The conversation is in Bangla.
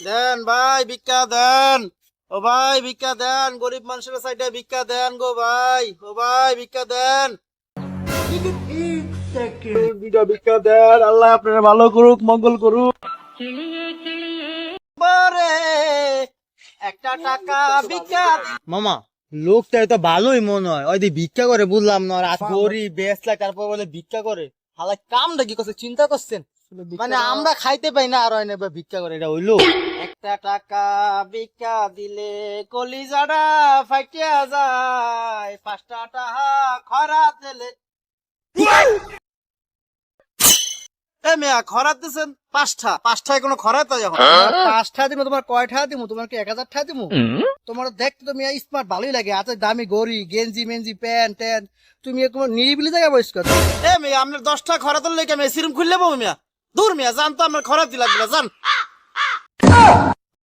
দেন ভাই ভিক্ষা দেন। ও ভাই ভিক্ষা দেন, গরিব মানুষের সাইডে ভিক্ষা দেন গো ভাই। ও ভাই ভিক্ষা দেন, দুইটা ভিক্ষা দেন। আল্লাহ আপনারা ভালো করুক, মঙ্গল করুক। বারে একটা টাকা ভিক্ষা মামা, লোকটা তো ভালোই মনে হয়, ওই যে ভিক্ষা করে বুঝলাম না, আর গরিব বেসলা তারপর বলে ভিক্ষা করে। হালা কামটা কি করছে চিন্তা করছেন? মানে আমরা খাইতে পাই না আর হয় না ভিক্ষা করে, এটা হইলো? একটা টাকা ভিক্ষা দিলে কলিজাটা ফাইটিয়া যায়, 5টা টাকা খরা দিলে। এ মেয়া খরাত দিচ্ছেন 5টায় কোনো খরাত হয় এখন? 5টা দিব তোমার, কয়টা দিব তোমার? কি 1000 টাকা দিব তোমার? দেখতে তো মিয়া স্মার্ট ভালোই লাগে, এত দামি গড়ি গেঞ্জি মেঞ্জি প্যান্ট ট্যান্ট, তুমি এরকম নিরিবিলি জায়গা বসে করো। এ মেয়া আপনার 10টা খরাতের লেগে আমি সিরুম খুললে বউ মিয়া, দূর মিয়া জান তো আপনার খরাত দিলা জান।